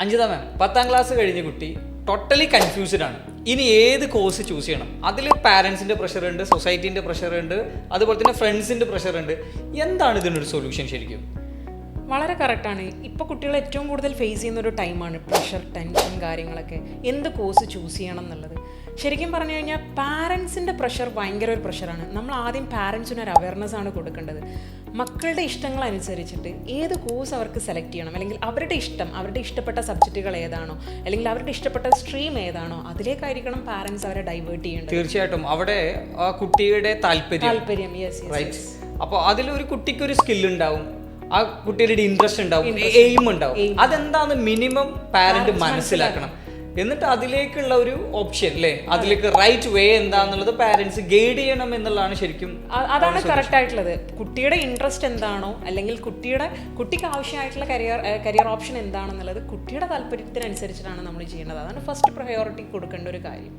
അഞ്ജിത മാം 10ാം class കഴിഞ്ഞ കുട്ടി totally confused ആണ്. ഇനി ഏത് കോഴ്സ് ചൂസ് ചെയ്യണം? അതിൽ പാരൻസിൻ്റെ പ്രഷറുണ്ട്, സൊസൈറ്റീൻ്റെ പ്രഷറുണ്ട്, അതുപോലെ തന്നെ ഫ്രണ്ട്സിൻ്റെ പ്രഷറുണ്ട്. എന്താണ് ഇതിനൊരു സൊല്യൂഷൻ ശരിക്കും? വളരെ കറക്റ്റാണ്. ഇപ്പോൾ കുട്ടികൾ ഏറ്റവും കൂടുതൽ ഫേസ് ചെയ്യുന്ന ഒരു ടൈമാണ് പ്രഷർ, ടെൻഷൻ, കാര്യങ്ങളൊക്കെ. എന്ത് കോഴ്സ് ചൂസ് ചെയ്യണം എന്നുള്ളത് ശരിക്കും പറഞ്ഞു കഴിഞ്ഞാൽ പാരൻസിൻ്റെ പ്രഷർ ഭയങ്കര ഒരു പ്രഷറാണ്. നമ്മൾ ആദ്യം പാരൻസിന് ഒരു അവയർനെസ് ആണ് കൊടുക്കേണ്ടത്. മക്കളുടെ ഇഷ്ടങ്ങളനുസരിച്ചിട്ട് ഏത് കോഴ്സ് അവർക്ക് സെലക്ട് ചെയ്യണം, അല്ലെങ്കിൽ അവരുടെ ഇഷ്ടം, അവരുടെ ഇഷ്ടപ്പെട്ട സബ്ജക്റ്റുകൾ ഏതാണോ, അല്ലെങ്കിൽ അവരുടെ ഇഷ്ടപ്പെട്ട സ്ട്രീം ഏതാണോ അതിലേക്കായിരിക്കണം പാരൻസ് അവരെ ഡൈവേർട്ട് ചെയ്യേണ്ടത്. തീർച്ചയായിട്ടും അവിടെ ആ കുട്ടിയുടെ താല്പര്യം. യെസ്. അപ്പോൾ അതിലൊരു കുട്ടിക്കൊരു സ്കിൽ ഉണ്ടാവും, ആ കുട്ടിയുടെ ഇൻട്രസ്റ്റ് ഉണ്ടാവും, എയിം ഉണ്ടാവും. അതെന്താന്ന് മിനിമം പാരന്റ് മനസ്സിലാക്കണം. എന്നിട്ട് അതിലേക്കുള്ള ഒരു ഓപ്ഷൻ അല്ലേ, അതിലേക്ക് റൈറ്റ് വേ എന്താന്നുള്ളത് പാരന്റ്സ് ഗൈഡ് ചെയ്യണം എന്നുള്ളതാണ് ശരിക്കും. അതാണ് കറക്റ്റ് ആയിട്ടുള്ളത്. കുട്ടിയുടെ ഇൻട്രസ്റ്റ് എന്താണോ, അല്ലെങ്കിൽ കുട്ടിക്ക് ആവശ്യമായിട്ടുള്ള കരിയർ ഓപ്ഷൻ എന്താണെന്നുള്ളത് കുട്ടിയുടെ താല്പര്യത്തിനനുസരിച്ചിട്ടാണ് നമ്മൾ ചെയ്യേണ്ടത്. അതാണ് ഫസ്റ്റ് പ്രയോറിറ്റി കൊടുക്കേണ്ട ഒരു കാര്യം.